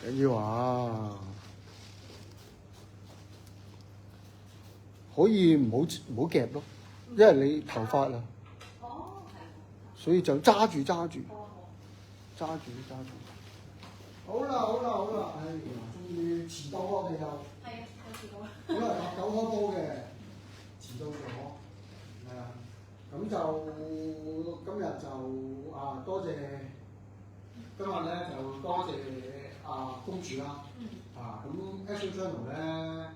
緊要啊！可以唔好夾咯，因為你頭髮啊。哦，係。所以就揸住。好啦，唉，終於遲到我哋又。係啊，我遲到啦。本來8:9開波嘅，遲到咗。係啊，咁就今日就多謝，今日咧就多謝公主啦。咁 Action Channel 咧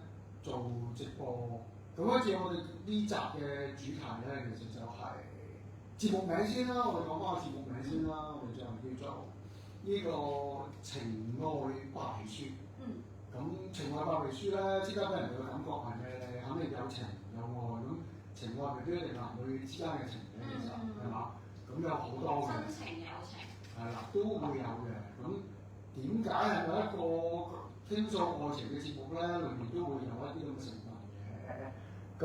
做直播，咁好似我哋呢集嘅主題咧，其實就係節目名先啦。我哋講翻個節目名先啦，我哋就叫做呢個情愛白皮書。咁情愛白皮書咧，即刻俾人哋嘅感覺係咩？肯定有情有愛。咁情愛未必一定男女之間嘅情嘅，其實係嘛？咁有好多嘅。真情友情。係啦，都會有嘅。咁點解係咪一個傾訴愛情嘅節目咧？裏面都會有一啲咁嘅成分嘅。咁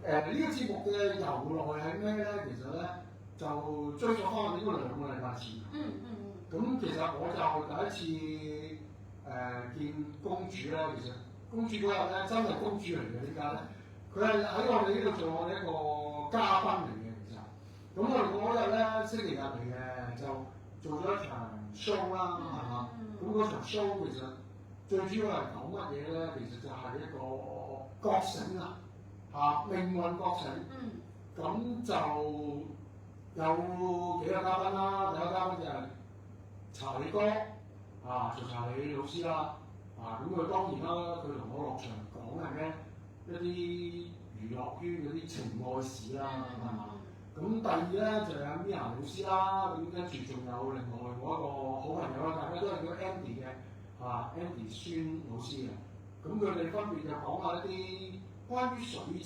呢個節目嘅由來係咩咧？其實咧就追溯翻應該2個禮拜前。咁其實我就第一次見公主咧，其實公主嗰日咧真係公主嚟嘅，點解咧？佢係喺我哋呢度做我哋一個嘉賓嚟嘅，其實。咁我哋嗰日咧星期日嚟嘅，就做咗一場 show 啦，係嘛？咁嗰場 show 其實最主要係講乜嘢咧？其實就係一個覺醒啊，命運覺醒。咁就有幾個嘉賓啦，第一個嘉賓就係查理哥做查理老師啦。咁佢當然啦，佢同我落場講係咩？一啲娛樂圈嗰啲情愛史啦，係嘛？咁第二咧就有 Mia 老師啦，咁跟住仲有另外我一個好朋友啦，大家都係叫 Andy 嘅，Andy 孫老師嘅。咁佢哋分別就講下一啲關於水晶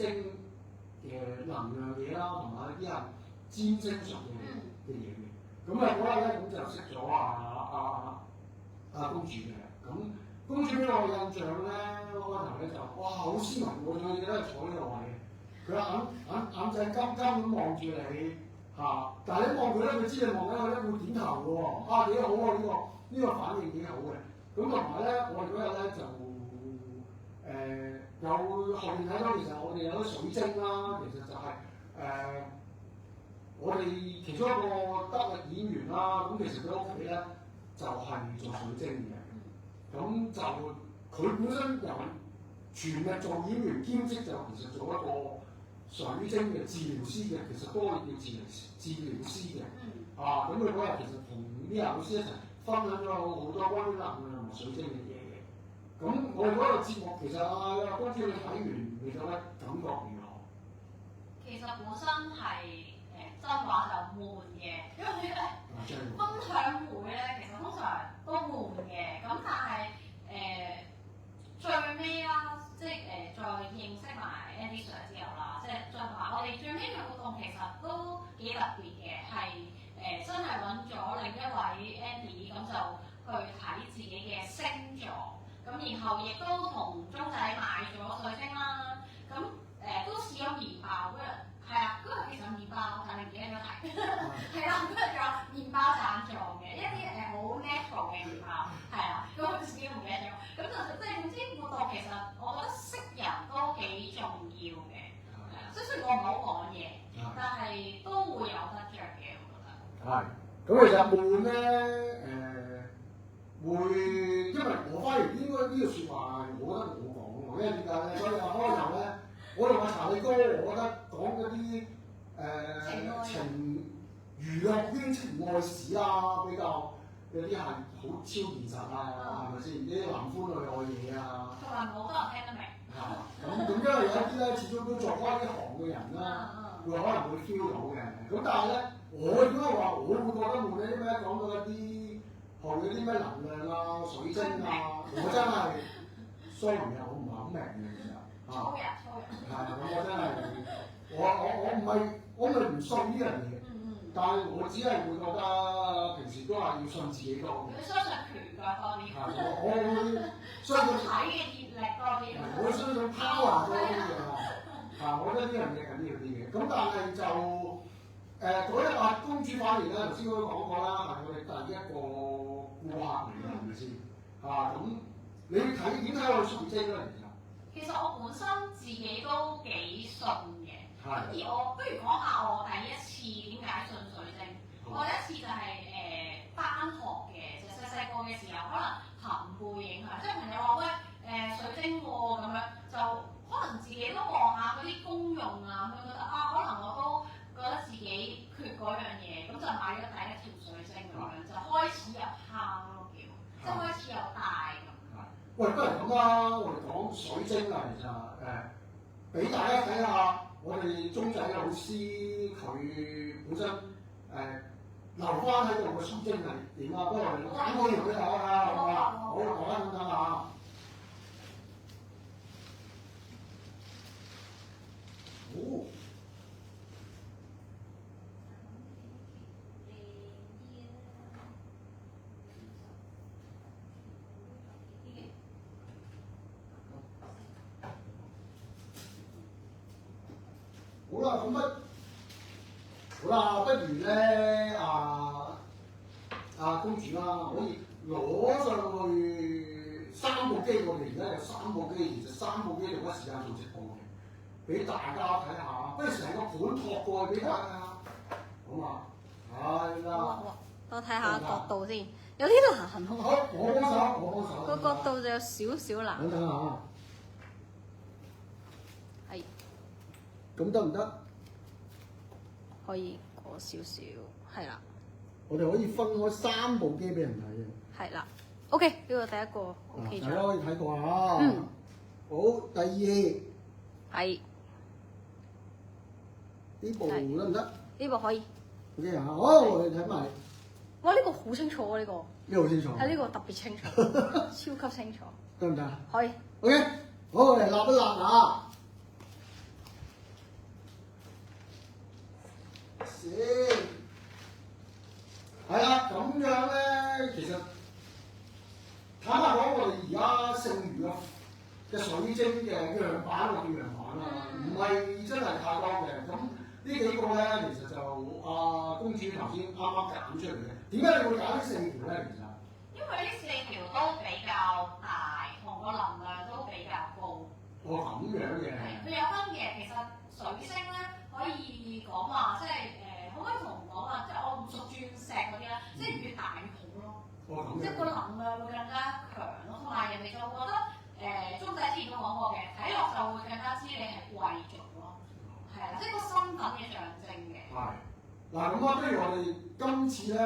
嘅能量嘢啦，同埋一啲係占星術嘅嘢嘅。咁嗰日咧咁就識咗公主嘅。咁公主俾我印象咧，嗰個頭咧就哇好斯文喎，仲要咧坐呢個位。佢眼仔金金咁望住你但係你望佢咧，佢知你望緊佢咧，會點頭嘅喎。幾好喎，呢個反應幾好嘅。咁同埋咧，我哋嗰日咧就有後面睇到，其實我哋有啲水晶啦，其實就係我哋其中一個得力演員啦。咁其實佢屋企咧就係做水晶嘅。咁就佢本身由全日做演員兼職，就其實做一個水晶嘅治療師嘅，其實都可以叫治療師嘅。咁佢嗰日其實同Mia老師一齊分享咗好多關於能量同埋水晶嘅嘢嘅。咁我哋嗰個節目其實公主你睇完你覺得感覺如何？其實本身係真話就悶嘅，因為咧分享會咧其實通常都悶嘅。咁但係最尾啦，即係再認識埋 Andy Sir 之後啦，即係再同埋我哋最尾嘅活動其實都幾特別嘅，係真係揾咗另一位 Andy 咁就去睇自己嘅星座，咁然後亦都同鐘仔買咗水晶啦，咁都試咗麵包嗰日，嗰日其實麵包但係唔記得咗提，嗰日仲有麵包贊助嘅一啲好 natural 嘅麵包，咁我自己唔記得咗，咁就即係總之活動其實我覺得識人都幾重要嘅，即係雖然我唔好講嘢，但係都會有得着嘅，我覺得。咁其實悶咧會，因為我反而應該呢個説話係我覺得我講喎，因為點解咧？所以開頭咧，我同查理哥，我覺得講嗰啲娛樂圈情愛史啦，比較有啲係好超現實係咪先？啲男歡女愛嘢同埋好多人聽得明。咁因為有一啲咧，始終都做開呢行嘅人啦，會可能會 feel 到嘅。咁但係咧，我點解話我會覺得悶咧？啲咩講到一啲學嗰啲咩能量啊、水晶啊，我真係 sorry 啊，我唔係好明嘅其實。粗人。咁我真係我咪唔信呢樣嘢。但係我只係會覺得平時都係要信自己多嘅。你相信權㗎多啲。我會相信睇嘅熱力多啲。我相信 power 多啲嘅。我覺得呢樣嘢緊要啲嘅。咁但係就嗰日公主反而咧，頭先都講過啦，係我哋第一個顧客嚟嘅，係咪先？咁你睇點睇我水晶咧？其實我本身自己都幾信嘅。係。而我不如講下我第一次點解信水晶。我第一次就係返學嘅，就細個嘅時候，可能朋輩影響，即係朋友話喂水晶喎咁樣，就可能自己都望下嗰啲功用啊，咁樣覺得可能我都覺得自己缺嗰樣嘢，咁就買咗第一條水晶咁樣，就開始入坑咯叫，即係開始有戴咁。喂，不如咁啦，我哋講水晶啊，其實俾大家睇下我哋鐘仔老師佢本身留翻喺度嘅水晶係點啊？不過我哋揀嗰條俾大家睇下，好嘛？好，講一講下。哦。好啦，咁好啦，不如咧公主啦，可以攞上去三部機，我哋而家有三部機，其實三部機同一時間做直播嘅，俾大家睇下，不如成個盤托過去俾大家睇下，好嘛？係啦。好，我睇下角度先，有啲難喎。好，我幫手。個角度就有少少難。等下。係。咁得唔得？可以過少少，係啦。我哋可以分開三部機俾人睇嘅。係啦。OK，呢個第一個 OK 咗。大家可以睇過啊。嗯。好，第二。係。呢部得唔得？呢部可以。OK 啊，好，我哋睇埋。哇！呢個好清楚啊，呢個。呢個好清楚。係呢個特別清楚，超級清楚。得唔得？可以。OK，好，我哋立一立啊。先，係啦，咁樣咧，其實坦白講，我哋而家剩餘嘅水晶嘅樣板，我叫樣板啦，唔係真係太多嘅。咁呢幾個咧，其實就公主頭先啱啱揀出嚟嘅。點解你會揀呢四條咧？其實因為呢四條都比較大，同個能量都比較高。咁樣嘅。係，佢有分嘅。其實水星咧可以講話，即係可唔可以同講話，即係我唔屬鑽石嗰啲啦，即係越大越好咯。即係個能量會更加強咯，同埋人哋就會覺得鐘仔之前都講過嘅，睇落就會更加知你係貴族咯。係啦，即係個身份嘅象徵嘅。係。嗱咁啊，不如我哋今次咧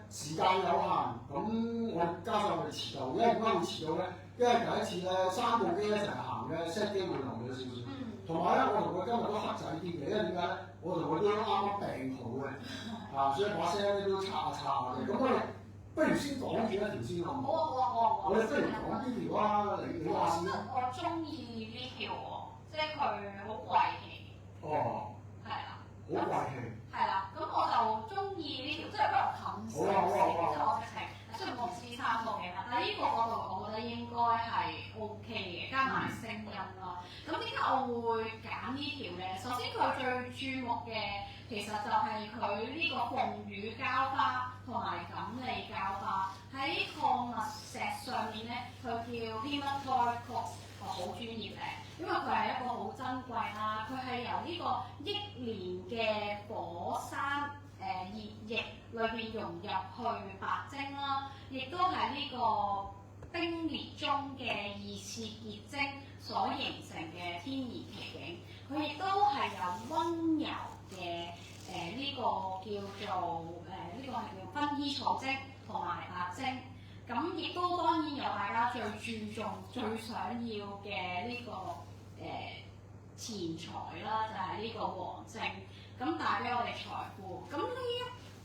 時間有限，咁我加上我哋遲到，因為點解會遲到咧？因為第一次咧三部機一齊行嘅 set 機會留咗少少，同埋咧我同佢今日都黑仔啲嘅，因為點解咧？我同佢都啱啱病好嘅，所以把聲咧都差嘅。咁我哋不如先講住一條先好唔好？好。我哋不如講呢條啊，你話先。我中意呢條喎，即係佢好貴氣。哦。係啦。好貴氣。係啦，咁我就中意呢條，即係不如近少少，即係我直情，雖然我唔知三個嘅啦，但係呢個角度我覺得應該係 OK 嘅，加埋聲音啦。咁點解我會揀呢條咧？首先佢最注目嘅其實就係佢呢個鳳羽膠花同埋錦鯉膠花喺礦物石上面咧，佢叫 Hematite Quartz，好專業嘅。因為佢係一個好珍貴啦，佢係由呢個億年嘅火山熱液裏邊融入去白晶啦，亦都係呢個冰裂中嘅二次結晶所形成嘅天然奇景。佢亦都係有溫柔嘅呢個叫做呢個係叫薰衣草晶同埋白晶。咁亦都當然有大家最注重、最想要嘅呢個錢財啦，就係呢個黃晶，咁帶俾我哋財富。咁呢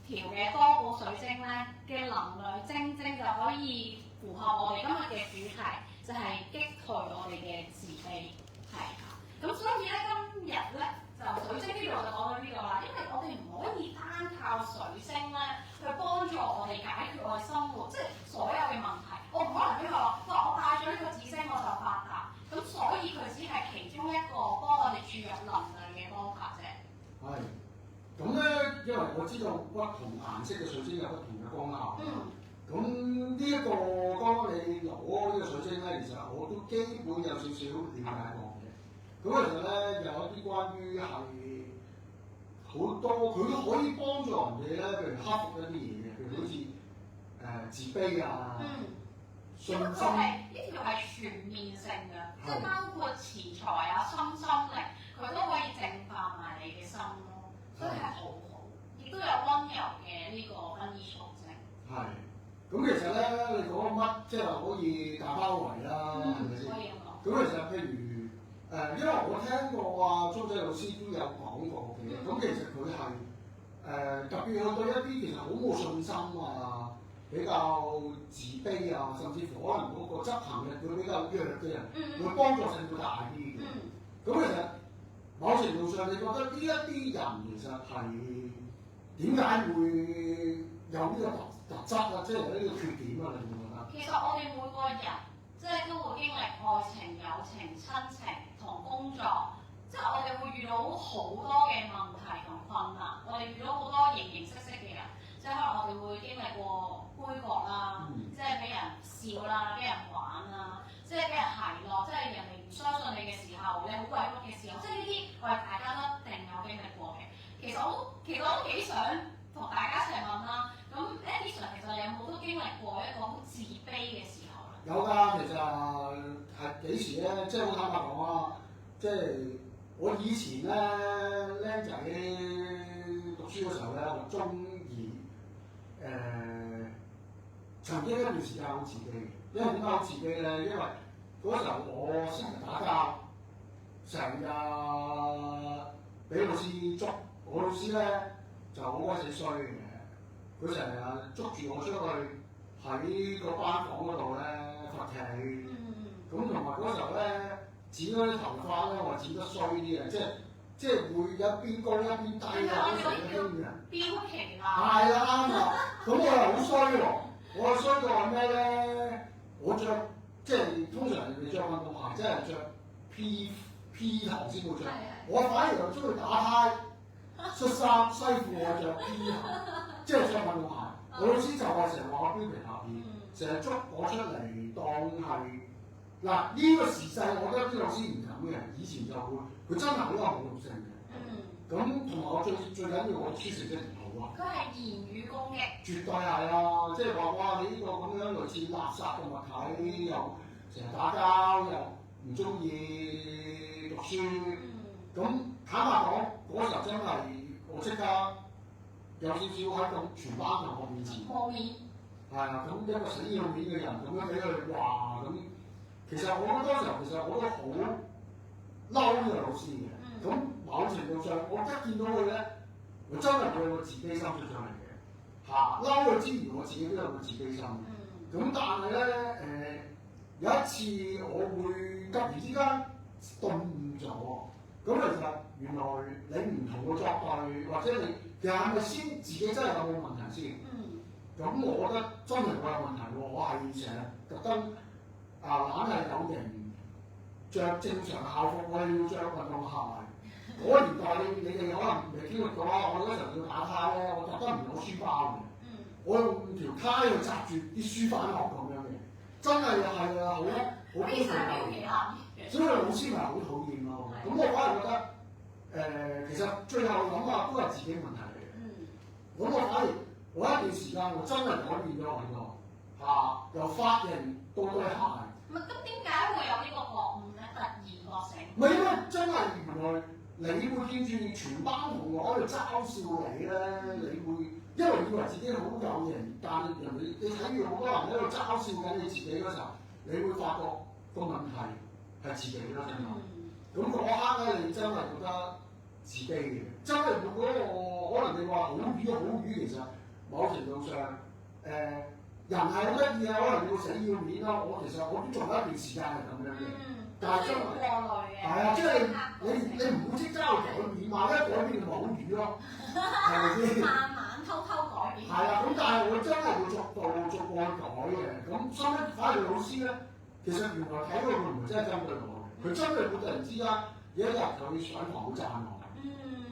一條嘅多寶水晶咧嘅能量晶就可以符合我哋今日嘅主題，就係擊退我哋嘅自卑，係啊。咁所以咧今日咧就水晶呢度就講到呢度啦，因為我哋唔可以單靠水晶咧去幫助我哋解決我哋生活，即係所有嘅問題。我唔可能俾佢話，哇！我帶咗呢個紫晶我就發達，咁所以佢只係其中一個幫我哋注入能量嘅方法啫。係，咁咧，因為我知道不同顏色嘅水晶有不同嘅功效。咁呢一個剛剛你攞呢個水晶咧，其實我都基本有少少了解過嘅。咁其實咧有一啲關於係好多，佢都可以幫助人哋咧，譬如克服一啲嘢嘅，譬如好似自卑啊、信心。因為佢係呢條係全面性嘅，即係包括錢財啊、心靈，佢都可以淨化埋你嘅心咯，所以係好好，亦都有温柔嘅呢個薰衣草晶。係。咁其實咧，你講乜即係話可以大包圍啦，係咪先？可以咁講。咁其實譬如因為我聽過啊，鐘仔老師都有講過嘅。咁其實佢係特別去對一啲其實好冇信心啊、比較自卑啊，甚至乎可能嗰個執行力會比較弱嘅人，會幫助性會大啲嘅。咁其實某程度上，你覺得呢一啲人其實係點解會有呢個特質啊，即係有呢個缺點啊，你會覺得？其實我哋每個人即係都會經歷愛情、友情、親情同工作，即係我哋會遇到好多嘅問題同困難，我哋遇到好多形形色色嘅人，即係可能我哋會經歷過杯葛啦，即係俾人笑啦，俾人玩啦，即係俾人奚落，即係人哋唔相信你嘅時候，你好委屈嘅時候，即係呢啲我哋大家都一定有經歷過嘅。其實我都幾想同大家一齊問啦。咁 Eddie Sir 其實你有冇都經歷過一個好自卑嘅時候咧？有㗎，其實係幾時咧？即係好坦白講啊，即係我以前咧僆仔讀書嘅時候咧，我中意曾經一段時間好自卑嘅。因為點解好自卑咧？因為嗰時候我成日打交，成日俾老師捉。我老師咧就好鬼死衰嘅。佢成日捉住我出去喺個班房嗰度咧罰企，咁同埋嗰時候咧剪嗰啲頭髮咧，我剪得衰啲嘅，即係會一邊高一邊低啊，嗰啲嘅。標旗啦。係啦啱啊！咁我又好衰喎，我衰到係咩咧？我着即係通常人哋着運動鞋，即係着 P 頭先會着，我反而又中意打呔。恤衫西褲我着 P 鞋，即係着運動鞋。我老師就係成日話我標皮下邊，成日捉我出嚟當係嗱呢個時勢，我覺得啲老師唔敢嘅，以前就會，佢真係好有侮辱性嘅。咁同埋我最緊要我書成績唔好啊。佢係言語攻擊。絕對係啊！即係話哇，你呢個咁樣類似垃圾嘅物體，又成日打交，又唔中意讀書。咁坦白講，嗰時候真係我即刻有少少喺度全班同學面前，冇面。係啊，咁一個死要面嘅人咁樣俾佢話咁，其實我嗰時候其實我都好嬲呢個老師嘅。咁某程度上，我一見到佢咧，我真係會有個自卑心出上嚟嘅。嬲佢之餘，我自己都有個自卑心。咁但係咧有一次我會突然之間頓悟咗。咁其實原來你唔同嘅作對，或者你其實係咪先自己真係有冇問題先？咁我覺得真係我有問題喎，我係成日特登懶係有型，着正常校服，我係要着運動鞋。嗰個年代你哋可能未經歷過啦，我嗰時候要打呔咧，我特登唔攞書包嘅，我用條呔去紮住啲書返學咁樣嘅，真係係啊，好非常有型。所以老師咪好討厭咯。咁我反而覺得其實最後諗下都係自己問題嚟嘅。咁我反而我一段時間我真係改變咗好多由髮型到對鞋。咁點解會有呢個覺悟咧？突然覺醒。唔係因為真係原來你會見住全班同學喺度嘲笑你咧，你會因為以為自己好有型，但係人哋你睇住好多人喺度嘲笑緊你自己嗰時候，你會發覺個問題係自己啦，真係。咁嗰刻咧，你真係覺得自卑嘅，真係嗰個可能你話好魚，其實某程度上人係好得意啊，可能你會死要面啦。其實我都做咗一段時間係咁樣嘅，但係真係係啊，即係你唔會即刻去改變，萬一改變就冇魚咯，係咪先？慢慢偷改變。係啊，咁但係我真係會逐步去改嘅。咁所以反而老師咧，其實原來睇到佢唔係真係針對我。佢真係會突然之間有一日佢上堂好讚我，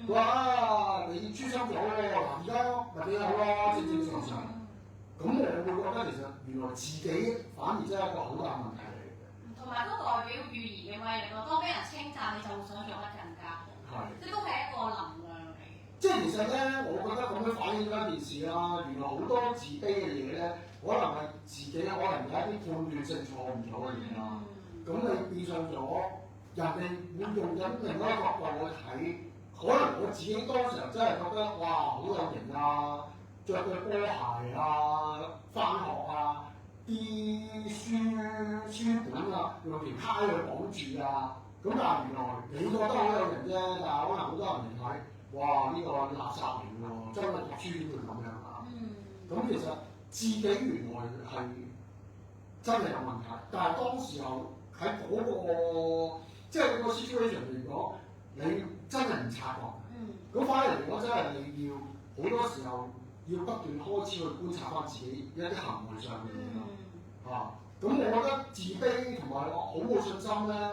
佢話你專心咗喎，嗱而家咪幾好咯，正常。咁我會覺得其實原來自己反而真係一個好大問題嚟嘅。同埋都代表語言嘅威力咯。當俾人稱讚，你就會想做得更加好。係。即都係一個能量嚟嘅。即係其實咧，我覺得咁樣反映咗一件事啦。原來好多自卑嘅嘢咧，可能係自己可能有一啲判斷性錯誤咗嘅嘢啦。咁你變相咗，人哋會用緊另一個角度去睇，可能我自己當時候真係覺得哇好有型啊，着對波鞋啊，翻學啊，啲書本啊用條呔去綁住啊。咁但係原來你覺得好有型啫，但係可能好多人嚟睇。哇！呢個垃圾嚟喎，真係讀書點會咁樣啊？咁其實自己原來係真係有問題，但係當時候喺嗰個即係個 situation 嚟講，你真係唔察覺。咁反而嚟講，真係你要好多時候要不斷開始去觀察翻自己一啲行為上嘅嘢啦。咁我覺得自卑同埋好冇信心咧，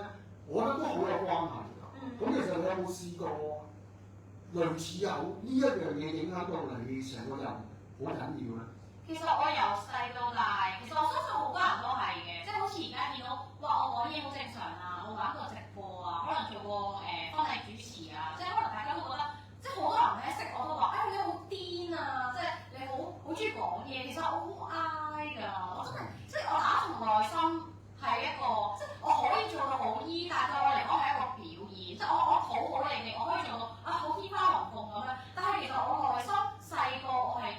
我覺得都好有關係㗎。咁其實你有冇試過？類似有呢一樣嘢影響到你成個人好緊要咧。其實我由細到大，其實我相信好多人都係嘅，即係好似而家見到，哇！我講嘢好正常啊，我玩過直播啊，可能做過婚禮主持啊，即係可能大家都覺得，即係好多人咧識我都話，你好癲啊，即係你好中意講嘢，其實我好 I 㗎，我真係，即係我打從內心係一個，即係我可以做到好 E，但係對我嚟講係一個表現，即係我討好你哋，我可以做到好天花龍鳳咁樣，但係其實我內心細個我係。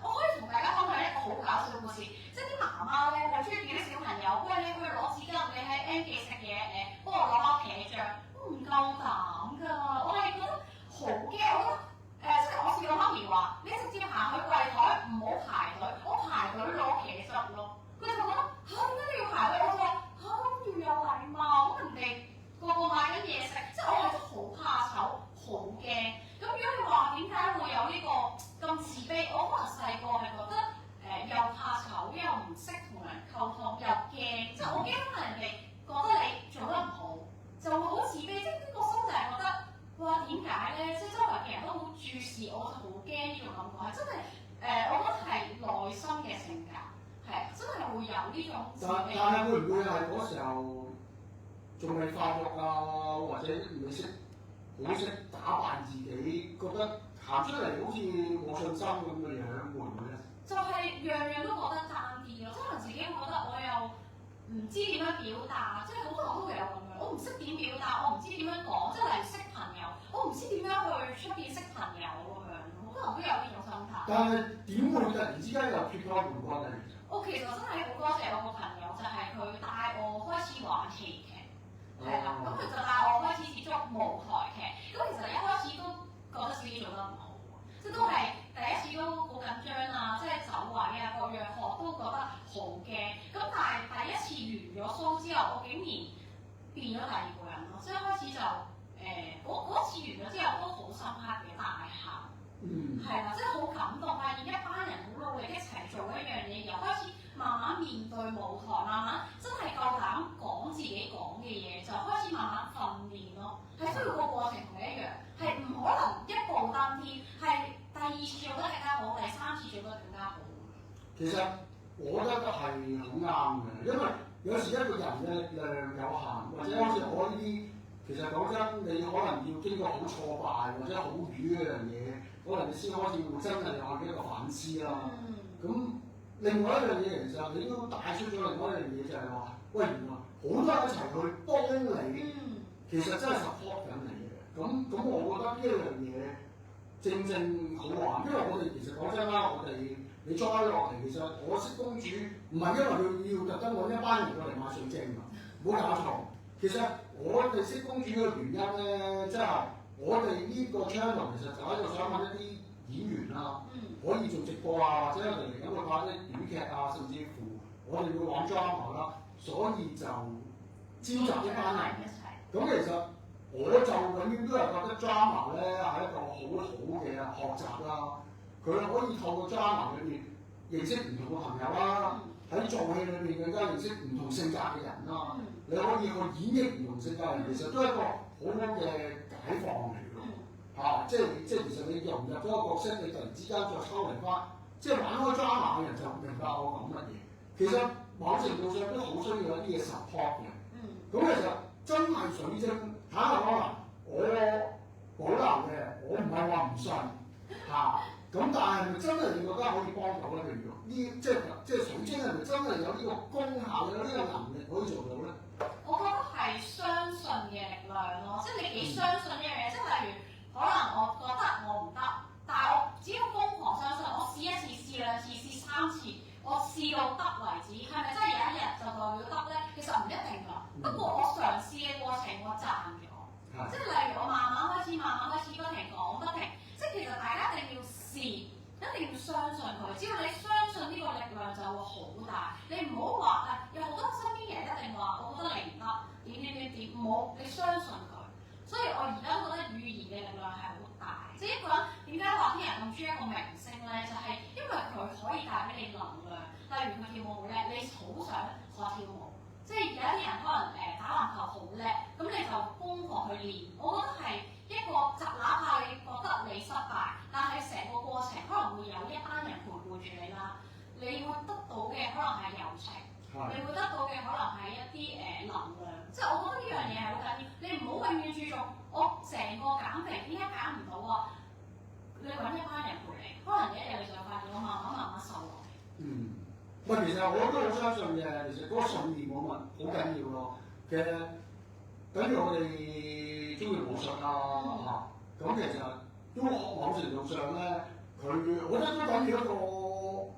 我可以同大家分享一個好搞笑嘅故事，即係啲媽媽咧好中意叫啲小朋友，喂你去攞紙巾，你喺 M 記食嘢，幫我攞包茄醬，都唔夠膽㗎，我係覺得好驚，我覺得即係我試過媽咪話，你直接行去櫃台，唔好排隊，我排隊攞茄汁咯，佢哋就覺得點解你要排隊？我就話要有禮貌，咁人哋個個買緊嘢食，即係我係真係好怕醜，好驚。咁如果你話點解會有呢個咁自卑？我可能細個係覺得又怕醜，又唔識同人溝通，又驚，即係我驚可能人哋覺得你做得唔好，就會好自卑。即係呢個心就係覺得，哇點解咧？即係周圍嘅人都好注視我，就好驚呢種感覺，係真係我覺得係內心嘅性格，係真係會有呢種自卑。但係會唔會係嗰時候仲未發育啊，或者未識？好識打扮自己，覺得行出嚟好似冇信心咁嘅樣，會唔會咧？就係樣樣都覺得爭啲咯，即係可能自己會覺得我又唔知點樣表達，即係好多人都會有咁樣，我唔識點表達，我唔知點樣講，即係例如識朋友，我唔知點樣去出邊識朋友咁樣，好多人都有呢種心態。但係點會突然之間又脱胎換骨咧？我其實真係好多謝我個朋友，就係佢帶我開始玩戲劇。係啦，咁佢就帶我開始接觸舞台劇。咁其實一開始都覺得自己做得唔好，即係都係第一次都好緊張啊，即係走位啊，各樣學都覺得好驚。咁但係第一次完咗 show 之後，我竟然變咗第二個人咯。即係開始就嗰次完咗之後都好深刻嘅大喊，係啦，即係好感動，發現一班人好努力一齊做一樣嘢，又開始慢慢面對舞台，慢慢真係夠膽講自己講嘅嘢，就開始慢慢訓練咯。係需要個過程同你一樣，係唔可能一步登天，係第二次做得更加好，第三次做得更加好。其實我覺得係好啱嘅，因為有時一個人嘅力量有限，或者好似我呢啲，其實講真，你可能要經過好挫敗或者好瘀嗰樣嘢，可能你先開始會真係有一個反思啦。咁另外一樣嘢其實你都帶出咗另外一樣嘢就係話，喂，原來好多人一齊去幫你，其實真係 support 緊你嘅。咁我覺得呢一樣嘢正正好玩，因為我哋其實講真啦，你 join 落嚟，其實我識公主唔係因為佢要特登揾一班人過嚟買水晶㗎，唔好搞錯。其實我哋識公主嘅原因咧，即係我哋呢個 channel 其實就喺度想揾一啲演員啊，可以做直播啊，或者嚟緊會拍啲短劇啊，甚至乎我哋會玩 drama 啦，所以就召集一班人。咁其實我就永遠都係覺得 drama 咧係一個好好嘅學習啦。佢可以透過 drama 裏邊認識唔同嘅朋友啦，喺做戲裏邊更加認識唔同性格嘅人啦。你可以去演繹唔同性格嘅人，其實都係一個好好嘅解放嚟㗎。即係其實你融入咗個角色，你突然之間再抽離翻，即係玩開 drama 嘅人就明白我講乜嘢。其實某程度上都好需要一啲嘢 support 嘅。咁其實真係水晶，睇下可能我保留嘅，我唔係話唔信嚇。咁但係咪真係你覺得可以幫到咧？譬如呢，即係水晶係咪真係有呢個功效，有呢個能力可以做到咧？我覺得係相信嘅力量咯，即係你幾相信呢樣嘢，即係例如可能我覺得我唔得，但係我只要瘋狂相信，我試一次、試兩次、試三次，我試到得為止，係咪真係有一日就代表得咧？其實唔一定㗎。不過我嘗試嘅過程我賺咗，即係例如我慢慢開始不停講不停，即係其實大家一定要試，一定要相信佢。只要你相信呢個力量就會好大，你唔好話有好多身邊嘅人一定話我覺得你唔得，點，唔好你相信佢。所以我而家覺得語言嘅力量係好大，即係一個人點解話啲人咁中意一個明星咧，就係因為佢可以帶俾你能量。例如佢跳舞好叻，你好想學跳舞。即係有啲人可能打籃球好叻，咁你就瘋狂去練。我覺得係一個哪怕你覺得你失敗，但係成個過程可能會有一班人陪伴住你啦。你會得到嘅可能係友情，你會得到嘅可能係一啲能量。即係我覺得呢樣嘢係好緊要。你唔好永遠注重我成個減肥點解減唔到啊？你揾一班人陪你，可能一日你就發現我慢慢瘦落嚟。喂，其實我都好相信嘅，其實嗰個信念好緊要咯。其實等於我哋中意武術啊，咁其實都某程度上咧，我覺得都等於一個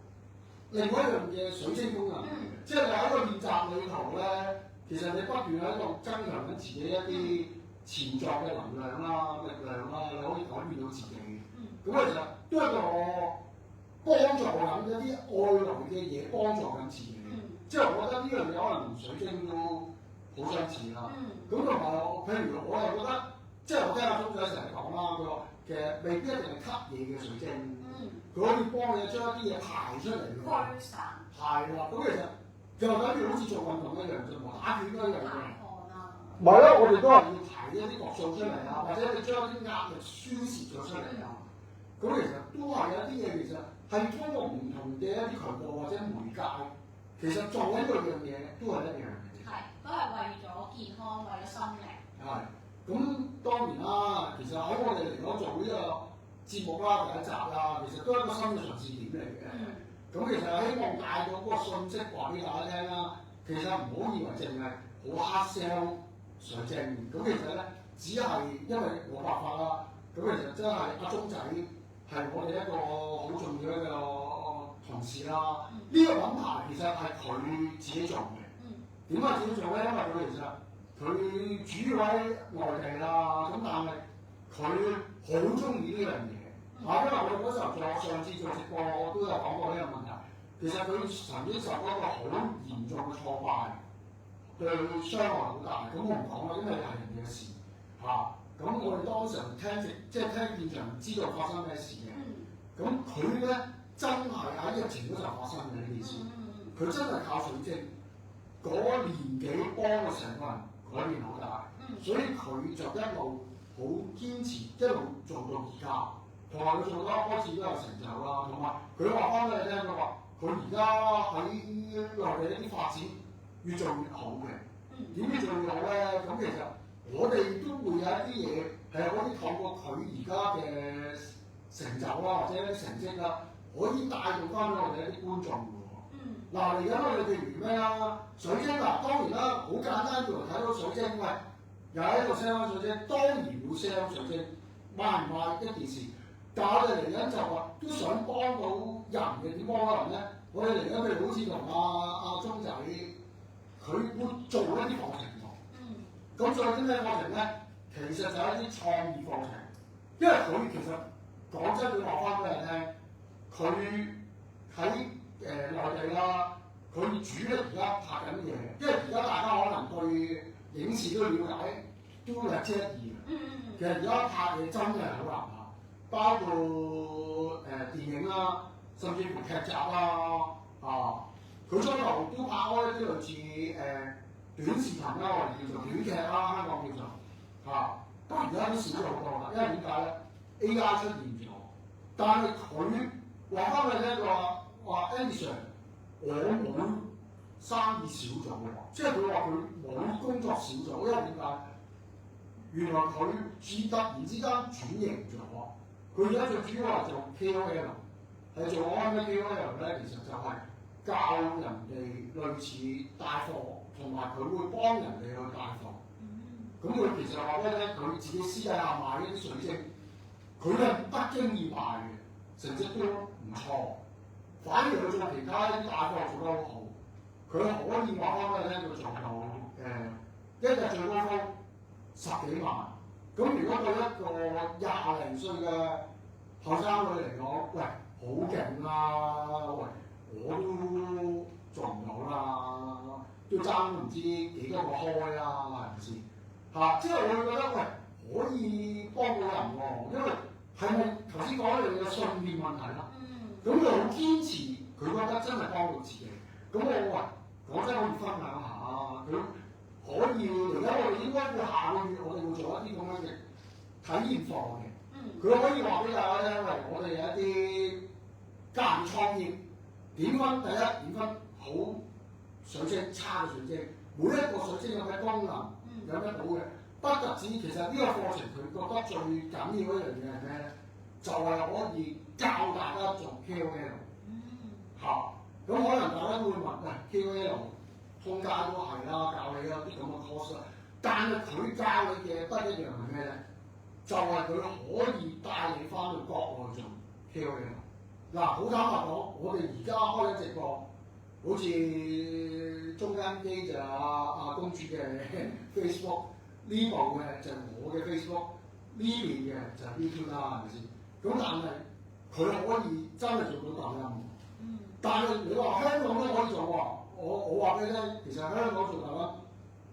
另外一樣嘅水晶功能。即係你喺個練習裏頭咧，其實你不斷喺度增強緊自己一啲潛在嘅能量啦、力量啦，你可以改變到自己。咁其實都係一個幫助緊一啲外來嘅嘢，幫助緊自己。即係我覺得呢樣嘢可能同水晶都好相似啦。咁同埋譬如我係覺得，即係我聽阿鐘仔成日講啦，佢話其實未必一定係吸嘢嘅水晶，佢可以幫你將一啲嘢排出嚟嘅。驅散。係啦，咁其實就等於好似做運動一樣啫嘛，打拳都一樣嘅。唔係咯，我哋都係要排一啲毒素出嚟啊，或者你將啲壓力宣泄咗出嚟啊。咁其實都係有啲嘢，其實係通過唔同嘅一啲渠道或者媒介，其實做緊嗰樣嘢都係一樣嘅。係，都係為咗健康，為咗心靈。係，咁當然啦，其實喺我哋嚟講做呢個節目啦，第一集啦，其實都係一個新嘅嘗試點嚟嘅。咁其實希望帶到嗰個信息話俾大家聽啦。其實唔好以為淨係好 hard sell 水晶，咁其實咧只係因為冇辦法啦。咁其實真係阿鐘仔係我哋一個好重要一個同事啦。呢個品牌其實係佢自己做嘅。點解自己做咧？因為佢其實佢主要喺外地啦，咁但係佢好中意呢樣嘢。因為我哋嗰時候上次做直播，我都有講過呢個問題。其實佢曾經受過一個好嚴重嘅挫敗，對佢傷害好大。咁我唔講啦，因為係人嘅事嚇。咁我哋當時聽現場知道發生咩事嘅。咁佢咧真係喺疫情嗰時候發生嘅呢件事。佢真係靠水晶嗰年幾幫到成個人改變好大，所以佢就一路好堅持，一路做到而家。同埋佢做到開始都有成就啦。同埋佢話翻俾你聽，佢話佢而家喺內地一啲發展越做越好嘅。點解做越好咧？咁其實我哋都會有一啲嘢係可以透過佢而家嘅成就啦，或者成績啦，可以帶動翻我哋一啲觀眾嘅喎。嗱，而家我哋譬如咩啦，水晶嗱，當然啦，好簡單，叫人睇到水晶，喂，又喺度 sell 水晶，當然會 sell 水晶，賣唔賣一件事。但係我哋嚟緊就話都想幫到人嘅，點幫人咧？我哋嚟緊譬如好似同阿鐘仔，佢會做一啲課程喎。咁做啲咩課程咧？其實就係一啲創意課程，因為佢其實講真，佢話翻俾你聽，佢喺內地啦，佢主力而家拍緊嘢，因為而家大家可能對影視都了解，都略知一二。其實而家拍嘢真係好難拍。包括電影啦，甚至乎劇集啦，佢初頭都拍開一啲類似短視頻啦，我哋叫做短劇啦，香港叫做但而家都少咗好多啦，因為點解咧？AI 出現咗，但係佢話翻佢咧，佢話 Andy Sir，我冇生意少咗喎，即係佢話佢冇工作少咗，因為點解？原來佢突然之間轉型咗，佢而家最主要係做 KOL， 係做安咩 KOL 咧？其實就係教人哋類似帶貨，同埋佢會幫人哋去帶貨。咁佢其實話咧，佢自己私底下賣一啲水晶，佢係不經意賣嘅，成績都唔錯。反而佢做其他啲帶貨做得好好，佢可以話翻咧，佢做到一日最高峰10幾萬。咁如果對一個20零歲嘅後生女嚟講，喂，好勁啦！喂，我都做唔到啦，都爭唔知幾多個開啦，係咪先？即係我會覺得，喂，可以幫到人喎，因為係咪頭先講一樣嘅信念問題啦？咁佢好堅持，佢覺得真係幫到自己。咁我話講真，可以分享下，佢可以而家我哋應該會下個月，我哋會做一啲咁樣嘅體驗課嘅。佢可以話俾大家聽，喂，我哋有一啲家庭創業點分？第一點分好水晶，差嘅水晶，每一個水晶有咩功能？有咩好嘅？不特止，其實呢個課程佢覺得最緊要一樣嘢係咩咧？就係可以教大家做 KOL。咁可能大家會問，喂 KOL 通街都係啦，教你有啲咁嘅 course 啦。但係佢教你嘅不一樣係咩咧？就係佢可以帶你翻去國外做 KOL。嗱，好坦白講，我哋而家開緊直播，好似中間機就阿公主嘅 Facebook， 呢部嘅就係我嘅 Facebook， 呢邊嘅就係 YouTube 啦，係咪先？咁但係佢可以真係做到抖音。但係你話香港都可以做喎，我話俾你聽，其實香港做抖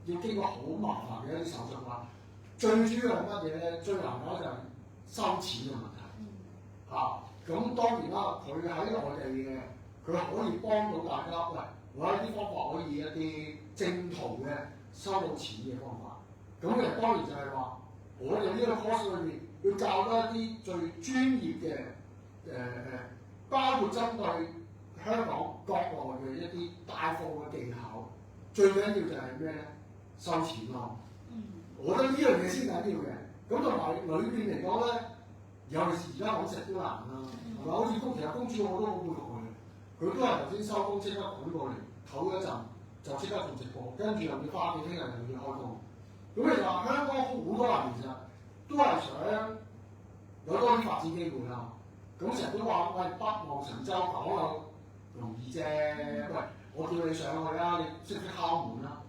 音要經過好麻煩嘅一啲手續啦。最主要係乜嘢咧？最難搞就係收錢嘅問題。咁當然啦，佢喺內地嘅，佢可以幫到大家。喂，我有啲方法可以一啲正途嘅收到錢嘅方法。咁其實當然就係話，我哋呢個 course 裏邊要教多一啲最專業嘅包括針對香港國內嘅一啲帶貨嘅技巧。最緊要就係咩咧？收錢咯。我覺得呢樣嘢先緊要嘅。咁同埋裏邊嚟講咧，尤其是而家講食都難啦，係咪？好似其實公主我都好佩服佢，佢都係頭先收工即刻趕過嚟，唞一陣就即刻做直播，跟住又要翻去聽日又要開工。咁其實香港好多人其實都係想有多啲發展機會啦。咁成日都話喂，北望神州講又容易啫，喂，我叫你上去啦，你識唔識敲門啦？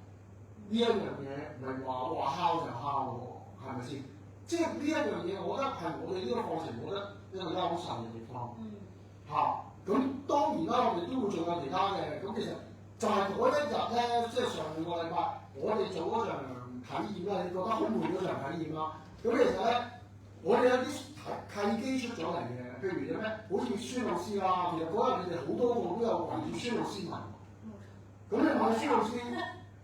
呢一樣嘢唔係話敲就敲喎，係咪先？即係呢一樣嘢，我覺得係我哋呢個課程，我覺得一個優勢嘅地方。咁當然啦，我哋都會做過其他嘅。咁其實就係嗰一日咧，即係上個禮拜，我哋做嗰場體驗啦，你覺得好悶嗰場體驗啦。咁其實咧，我哋有啲契機出咗嚟嘅，譬如有咩，好似孫老師啦，其實嗰日你哋好多個都有圍住孫老師問。咁你問孫老師，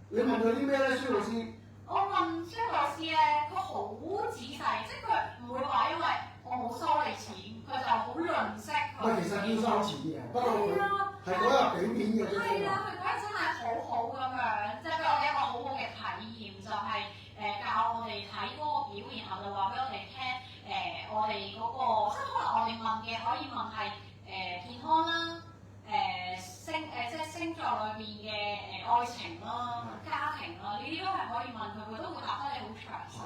你問佢啲咩咧？孫老師？我問孫老師咧，佢好仔細，即係佢唔會話因為我冇收你錢，佢就好吝嗇佢。其實要收錢嘅，不過佢係嗰日俾面嘅啫。係啊，佢嗰日真係好好咁樣，即係俾我哋一個好好嘅體驗，就係教我哋睇嗰個表，然後就話俾我哋聽我哋嗰個，即係可能我哋問嘅可以問係健康啦。即係星座裏面嘅愛情啦、家庭啦，呢啲都係可以問佢，佢都會答得你好詳細。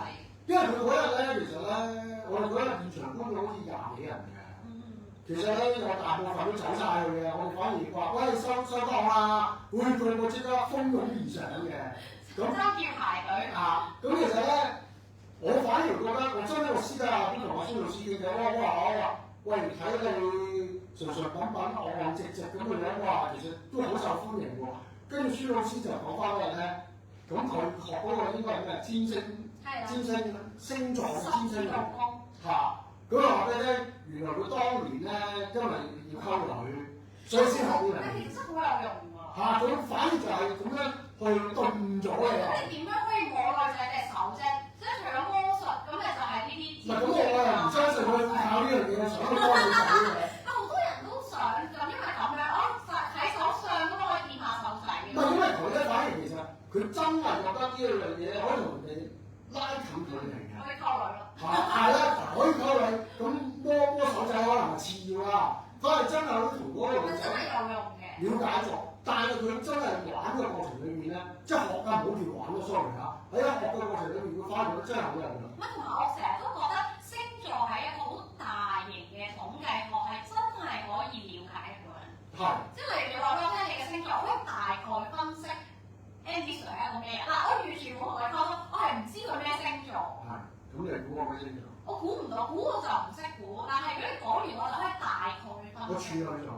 因為佢嗰日咧，其實咧，我哋嗰日現場觀眾好似20幾人嘅。其實咧，有大部分都走晒去嘅，我哋反而話：喂，收檔啦！會佢即刻蜂擁而上嘅。咁真叫排隊。咁其實咧，我反而覺得，我真係我私底下都同阿孫老師傾偈，我話，喂，睇你常常品昂直直咁嘅樣，哇，其實都好受歡迎喎。跟住孫老師就講翻嗰日咧，咁佢學嗰個應該係咩？占星星座嘅占星嚟。咁啊話俾你聽，原來佢當年咧，因為要溝女，所以先學呢樣嘢。其實好有用喎。咁反而就係咁樣去頓咗嘅。咁你點樣可以摸女仔隻手啫？即係除咗魔術，咁你就係呢啲。唔係咁，我又唔相信佢靠呢樣嘢上去幫你手嘅。好多人都想真係覺得呢一樣嘢可以同人哋拉近距離嘅。可以溝女咯。係啦，可以溝女，咁摸手仔可能係次要啦，反而真係可以同嗰個女仔真係有用嘅。了解咗，但係佢真係玩嘅過程裏面咧，即係學啊，唔好叫玩咯，sorry 嚇。喺學嘅過程裏面，佢發現真係好有用。乜同埋我成日都覺得星座係一個好大型嘅統計學，係真係可以了解一個人。係。即係例如你話俾我聽你嘅星座，我可以大概分析 Andy Sir 係一個咩人。嗱，我完全冇同佢溝通，我係唔知佢咩星座。係。咁你係估我咩星座？我估唔到，估我就唔識估。但係如果你講完，我就可以大概分析。我處女座。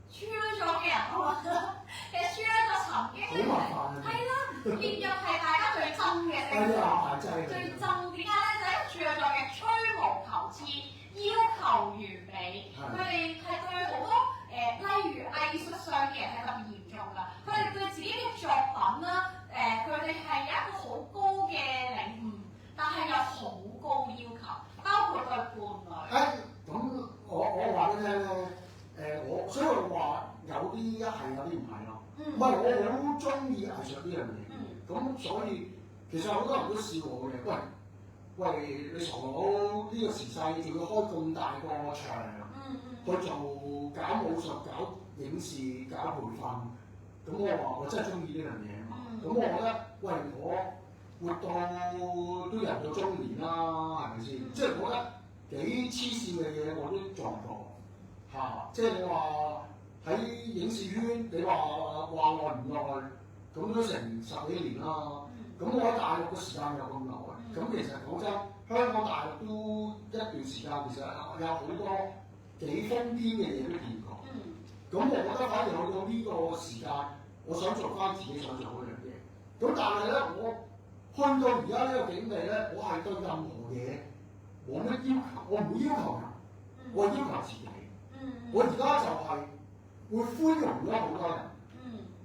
處女座嘅人，我覺得其實處女座曾經好麻煩啊！係啦，變咗係大家最憎嘅星座。最憎點解咧？就係因為處女座嘅吹毛求疵、要求完美，佢哋係對好多例如藝術上嘅人係特別嚴重㗎。佢哋對自己嘅作品啦，佢哋係有一個好高嘅領悟，但係又好高要求，包括對伴侶。咁我話俾你聽咧，所以我話有啲一係，有啲唔係咯。唔係我好中意藝術呢樣嘢，咁所以其實好多人都笑我嘅，喂，你傻佬呢個時勢仲要開咁大個場，去做搞武術、搞影視、搞培訓，咁我話我真係中意呢樣嘢啊嘛。咁我覺得，喂，我活到都人到中年啦，係咪先？即係我覺得幾黐線嘅嘢我都做過嚇，即係你話喺影視圈，你話耐唔耐？咁都成10幾年啦。咁我喺大陸嘅時間有咁耐，咁其實講真，香港大陸都一段時間，其實有好多幾瘋癲嘅嘢都見過。咁我覺得反而去到呢個時間，我想做翻自己想做嗰樣嘢。咁但係咧，我去到而家呢個境地咧，我係對任何嘢冇乜要求，我唔會要求人，我係要求自己。我而家就係會寬容咗好多人。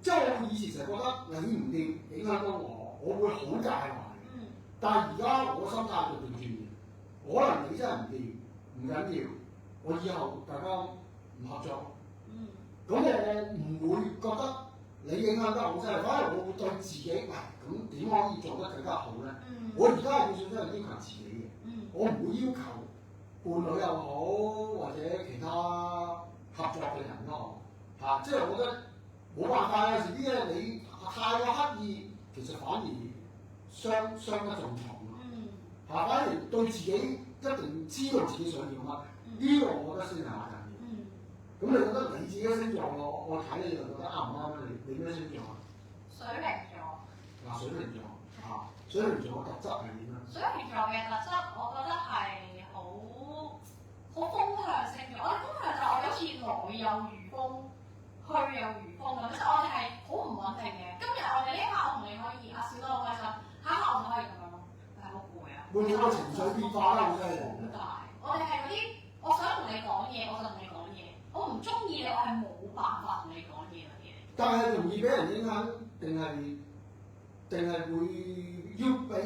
即係我以前成日覺得你唔掂影響到我會好介懷。但係而家我心態就調轉嘅，可能你真係唔掂，唔緊要，我以後大家唔合作。咁我唔會覺得你影響得好犀利，反而我會對自己，喂，咁點可以做得更加好咧？我而家係算真係要求自己嘅，我唔會要求伴侶又好，或者其他合作嘅人都好，即係我覺得冇辦法，有時啲嘢你太過刻意，其實反而傷得仲重咯。反而對自己一定知道自己想要乜，呢個我覺得先係緊要。咁你覺得你自己嘅星座我睇你就覺得啱唔啱咧？你咩星座啊？水瓶座。嗱，水瓶座水瓶座嘅特質係點啊？水瓶座嘅特質，我覺得係好風向性嘅。我哋風向就我好似來有如風，去有如風咁，即係我哋係好唔穩定嘅。今日我哋呢一刻我同你可以笑得好開心，下一刻我哋可以咁樣咯，但係好攰啊。會唔會個情緒變化咧？好犀利。好大，我哋係嗰啲，我想同你講嘢，我就同你講嘢；我唔中意你，我係冇辦法同你講嘢嗰啲嘢。但係容易俾人影響，定係會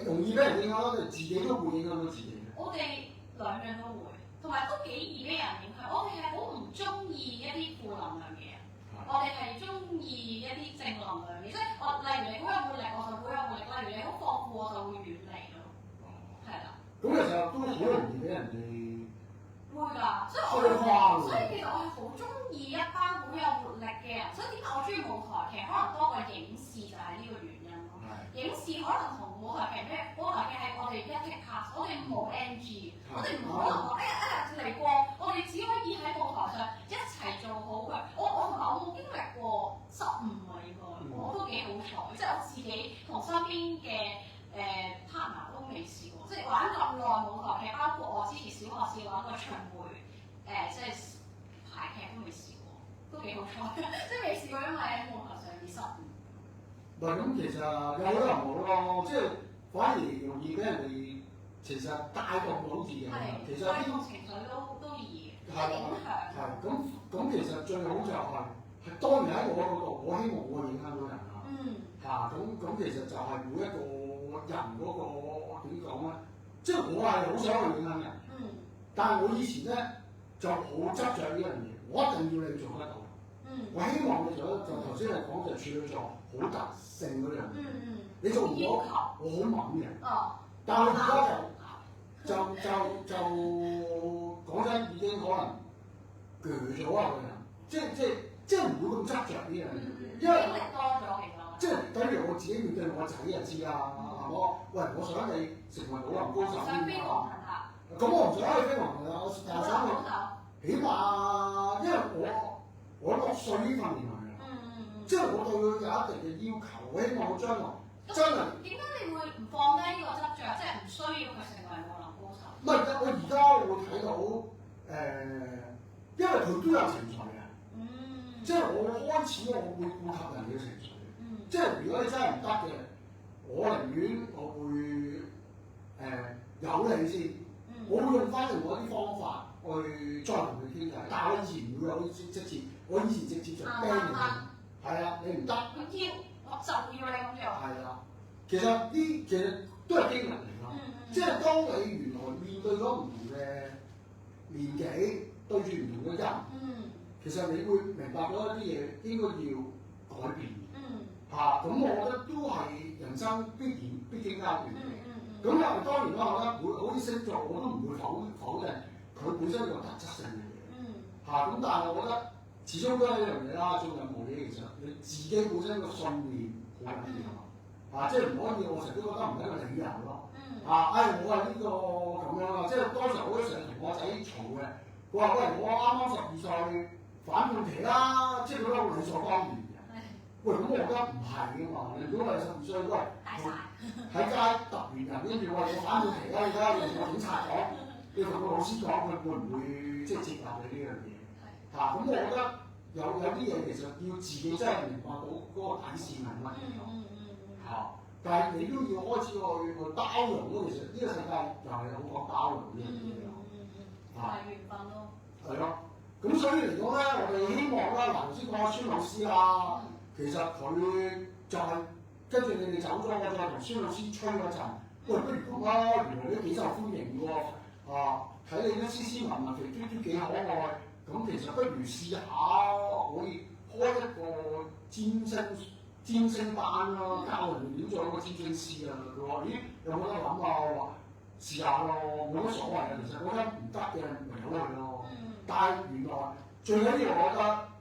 容易俾人影響，定自己都會影響到自己嘅？我哋兩樣都會，同埋都幾易俾人影響。我哋係好唔中意一啲負能量嘅人，我哋係中意一啲正能量嘅，即係例如你好有活力，我就好有活力；例如你好放負，我就會遠離咯。係啦。咁其實都好容易俾人哋會㗎，所以其實我係好中意一班好有活力嘅人。所以點解我中意舞台劇？可能多過影視就係呢個原因咯。影視可能同舞台劇咩？舞台劇係我哋一 take pass，我哋冇 NG，我哋唔可能話嚟過，我哋只可以喺舞台上一齊做好佢。我同埋我冇經歷過失誤啊，應該我都幾好彩，即係我自己同身邊嘅partner 都未試過，即係玩咁耐舞台劇，包括我之前小學試玩過巡迴，即係排劇都未試過，都幾好彩，即係未試過，因為喺舞台上面失誤。唔係咁，其實有好多人冇咯，即係反而容易俾人哋其實帶動到自己。其實呢個情緒都易影響。咁其實最好就係當然喺我嗰度，我希望我影響到人啦。咁其實就係每一個人嗰個點講咧，即係我係好想去影響人。但係我以前咧就好執着呢樣嘢，我一定要你做得到。我希望你做得就頭先你講就處女座好特性嗰樣嘢。你做唔到，要求我好猛嘅。哦，但係而家就講真，已經可能鋸咗啊個人，即係唔會咁執着呢樣嘢，因為經歷多咗其實。即係等於我自己面對我仔就知啦，係我喂，我想你成為武林高手想飛黃騰達。咁我唔想去飛黃騰達，我但係想你，起碼因為我6歲已經訓練佢啦，即係我對佢有一定嘅要求，我希望佢將來真係。點解你會唔放低呢個執着，即係唔需要佢成為武林高手？唔係，我而家會睇到因為佢都有情緒嘅，即係我開始我會顧及人嘅情緒，即係如果你真係唔得嘅，我寧願我會有你先，我會用翻另外一啲方法去再同佢傾偈，但係我以前唔會有直接，我以前直接就 ban 你，係啊，你唔得，我要我就要你咁做。係啦，其實都係經歷嚟咯，即係當你原來面對咗唔同嘅年紀，對住唔同嘅人，其實你會明白咗一啲嘢應該要改變。咁我覺得都係人生必經階段嘅。咁當然啦，我覺得好啲星座我都唔會否定佢本身有特質性嘅嘢。咁但係我覺得始終都係一樣嘢啦，做任何嘢其實你自己本身個信念好緊要。即係唔可以，我成日都覺得唔係一個理由咯。我係呢個咁樣啦，即係當時我都成日同我仔嘈嘅，佢話喂，我啱啱12歲反叛期啦，即係覺得好理所當然嘅。喂，咁我覺得唔係㗎嘛，你如果係12歲，喂，喺街揼完人，跟住喂我反叛期啦，而家你同個警察講，你同個老師講，佢會唔會即係接納你呢樣嘢？咁我覺得有啲嘢其實要自己真係明白到嗰個底線係乜嘢。但係你都要開始去包容咯，其實呢個世界又係好講包容呢樣嘢咯。係緣分咯。係咯，咁所以嚟講咧，我哋希望啦，頭先講阿孫老師啦，其實佢就係跟住你哋走咗，我再同孫老師吹嗰陣，喂，不如咁啦，原來都幾受歡迎喎，睇你都斯斯文文，肥嘟嘟幾可愛，咁其實不如試下可以開一個占星班啦，教人哋點做一個占星師啊！佢話：咦，有冇得諗啊？我話試下咯，冇乜所謂啊。其實我覺得唔得嘅，咪由佢咯。但係原來最緊要我覺得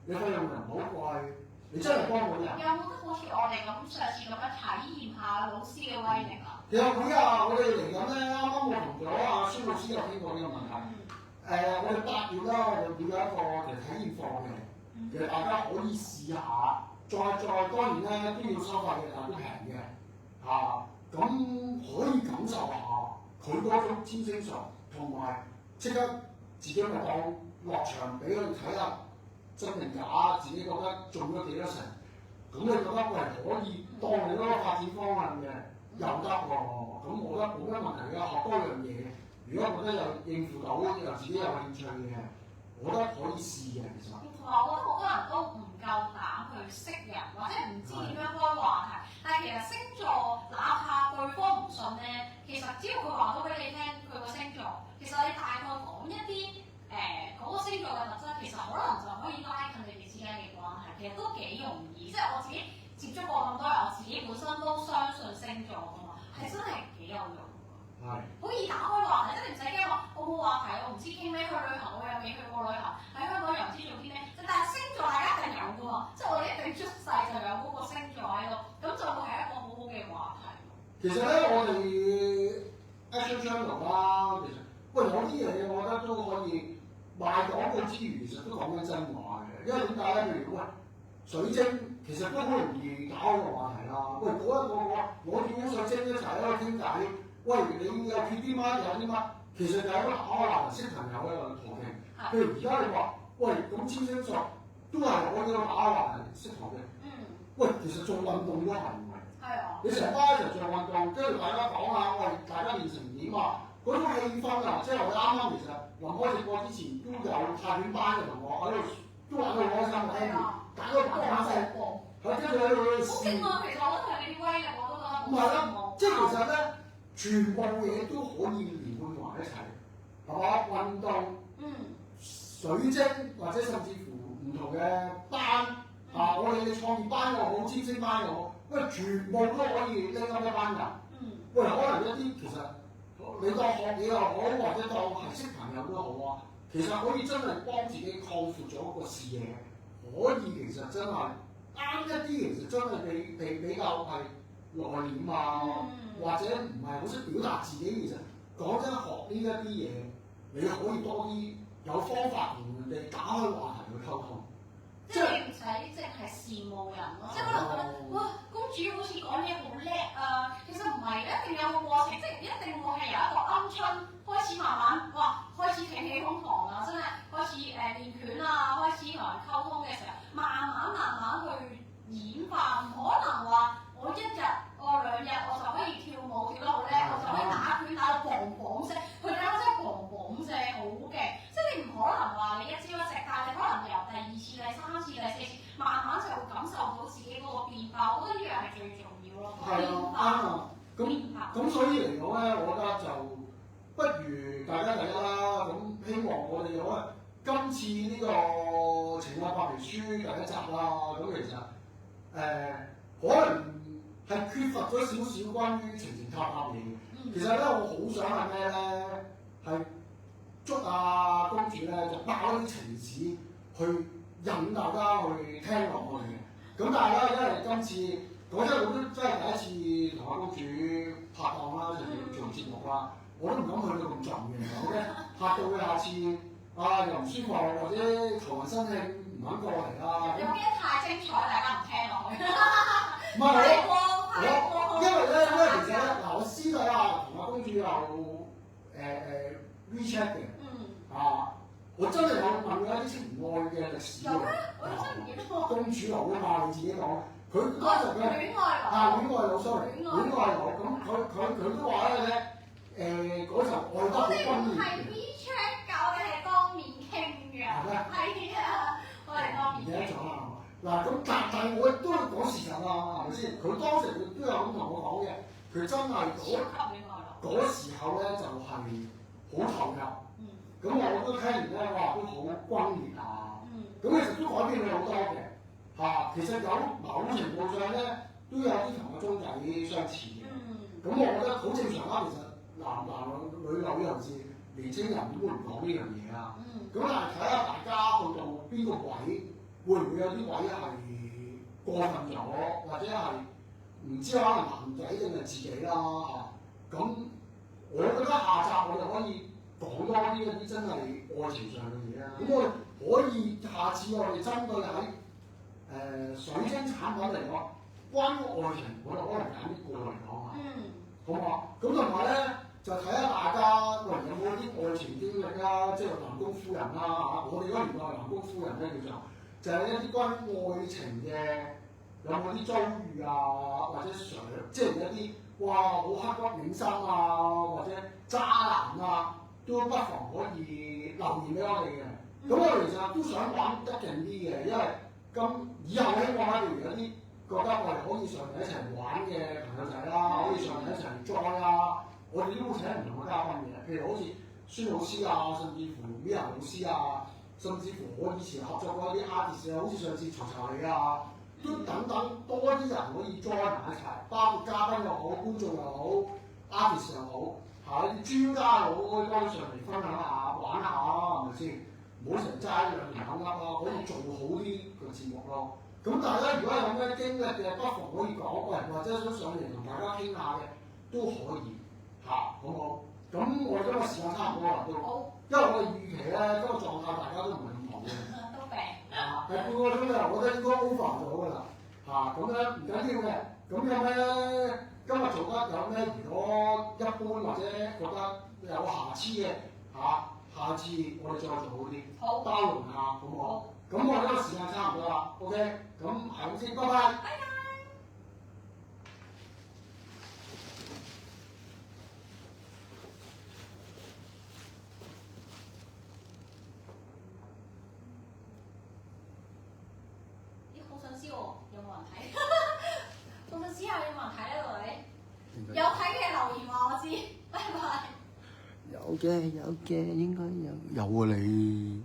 你費用唔好貴，你真係幫到人。有冇得好似我哋咁上次咁樣體驗下老師嘅威力啊？有會啊！我哋嚟緊咧，啱啱我同咗阿孫老師有傾過呢個問題。我哋8月啦，我哋會有一個體驗課嘅，其實大家可以試下。再當然咧都要收費嘅，但係都平嘅咁可以感受下佢嗰種占星術，同埋即刻自己咪當落場俾佢哋睇下真定假，自己覺得中咗幾多成，咁你覺得喂可以當你嗰個發展方向嘅又得喎，咁我覺得冇乜問題㗎，學多樣嘢，如果覺得又應付到又自己有興趣嘅，我覺得可以試嘅其實。同埋我覺得好多人都唔夠膽去識人，或者唔知點樣開話題。但係其實星座，哪怕對方唔信咧，其實只要佢話到俾你聽佢個星座，其實你大概講一啲嗰個星座嘅特質，其實可能就可以拉近你哋之間嘅關係。其實都幾容易，即係我自己接觸過咁多人，我自己本身都相信星座㗎嘛，係真係幾有用。好易打開話題，即係唔使驚話我冇話題，我唔知傾咩去旅行，我又未去過旅行，喺香港又唔知做啲咩。但係星座大家一定有㗎喎，即係我哋一定出世就有嗰個星座喺度，咁就會係一個好好嘅話題。其實咧，我哋 Action Channel 啦，其實喂有啲嘢我覺得都可以賣廣告之餘，其實都講緊真話嘅。因為點解咧？譬如喂水晶，其實都好容易搞個話題啦。喂嗰一個我見到水晶一齊喺度傾偈。喂，你有缺啲乜？有啲乜？其實就係一個打開話題識朋友嘅一個途徑。譬如而家你話，喂，咁占星術都係我呢個打開話題識途徑。喂，其實做運動都係唔係？係啊。你成班一齊做運動，跟住大家講下，喂，大家練成點啊？嗰種氣氛啊，即係我哋啱啱其實臨開直播之前都有泰拳班嘅同學喺度，都玩到開心嘅，聽住打開打下聲，係跟住喺度試。好勁啊！其實我覺得係你啲威力，我都覺得好。唔係啦，即係其實咧。全部嘢都可以連貫埋一齊，係嘛？運動、水晶或者甚至乎唔同嘅班我哋嘅創業班又好，占星班又好，喂，全部都可以拎翻一班人。喂，可能一啲其實你當學嘢又好，或者當係識朋友都好啊，其實可以真係幫自己擴闊咗個視野，可以其實真係啱一啲，其實真係比較係內斂啊，或者唔係好識表達自己，其實講真學呢一啲嘢，你可以多啲有方法同人哋打開話題去溝通。即係你唔使即係羨慕人咯，即係可能覺得哇公主好似講嘢好叻啊，其實唔係嘅，一定有個過程，即係一定會係由一個鵪鶉開始慢慢開始挺起胸膛啊，真係開始練拳啊，開始同人溝通嘅時候，慢慢去演化，唔可能話我一日我兩日我就可以跳舞跳得好叻，我就可以打拳打到砰砰聲，佢哋真係砰砰聲好勁，即係你唔可能話你一朝一夕，但係你可能由第二次、第三次、第四次，慢慢就會感受到自己嗰個變化，我覺得呢樣係最重要咯。係啊，啱啊。咁所以嚟講咧，我覺得就不如大家睇啦。咁希望我哋可今次呢個情愛白皮書第一集啦，咁其實可能係缺乏咗少少關於情情塔塔嘢嘅。其實咧，我好想係咩咧？係捉阿公主咧，就爆一啲情史去引大家去聽落去嘅。咁但係咧，因為今次講真，我都真係第一次同阿公主拍檔啦，做節目啦，我都唔敢去到咁盡嘅，我咧嚇到佢下次又唔舒服或者頭暈身㷫唔肯過嚟啦。有啲太精彩，大家唔聽落去。唔係我，因為咧，其實咧，我私底下同阿公主有WeChat 嘅，我真係有問過一啲情愛嘅歷史嘅。有咩？我真係唔記得喎。公主樓啊嘛，你自己講。佢嗰陣嘅戀愛腦 sorry，戀愛腦咁佢都話咧嗰陣愛得好轟烈。我哋唔係 WeChat 㗎，我哋係當面傾㗎。係啊，我哋當面傾。唔記得咗啦。嗱咁，但係我都係講事實啦，係咪先？佢當時都有咁同我講嘅，佢真係嗰時候咧就係好投入。咁我都聽完咧，哇都好轟烈啊！咁其實都改變佢好多嘅。其實有某程度上咧，都有啲同個鐘仔相似嘅。咁我覺得好正常啦。其實男女尤其是年青人點會唔講呢樣嘢啊？咁但係睇下大家去到邊個位，會唔會有啲位係過分咗，或者係唔知可能男仔定係自己啦咁我覺得下集我哋可以講多啲一啲真係愛情上嘅嘢啊。咁我哋可以下次我哋針對喺水晶產品嚟講，關於愛情，我哋可能揀啲個嚟講下，好唔好？咁同埋咧，就睇下大家個人有冇啲愛情經歷啦，即係南宮夫人啦我哋嗰年代南宮夫人咧叫做，就係一啲關於愛情嘅，有冇啲遭遇啊，或者即係一啲哇好刻骨銘心啊，或者渣男啊，都不妨可以留言俾我哋嘅。咁我哋其實都想玩得勁啲嘅，因為咁以後希望咧，譬如有啲覺得我哋可以上嚟一齊玩嘅朋友仔啦，可以上嚟一齊 join 啦，我哋都會請唔同嘅嘉賓嘅，譬如好似孫老師啊，甚至乎 Mia 老師啊，甚至乎我以前合作過一啲 artist 啊，好似上次曹查理啊，都等等多啲人可以 join 埋一齊，包括嘉賓又好，觀眾又好 ，artist 又好，一啲專家又好，可以多啲上嚟分享下、玩下係咪先？唔好成齋兩年口噏啦，可以做好啲個節目咯。咁大家如果有咩經歷嘅，不妨可以講，或者想上嚟同大家傾下嘅都可以好唔好？咁我哋今日時間差唔多啦，都，因為我哋預期咧，今日狀態大家都唔係咁好嘅。都病。係半個鐘嘅，我覺得應該 over 咗㗎啦。咁咧唔緊要嘅。咁有咩今日做得有咩？如果一般或者覺得有瑕疵嘅下次我哋再做好啲，包容下，好唔好？咁我哋今日時間差唔多啦 ，OK，咁係咁先，拜拜。拜拜。好想知喎，有冇人睇？好想知下有冇人睇呢女？有睇嘅留言話我知，拜拜。有嘅，應該有啊你。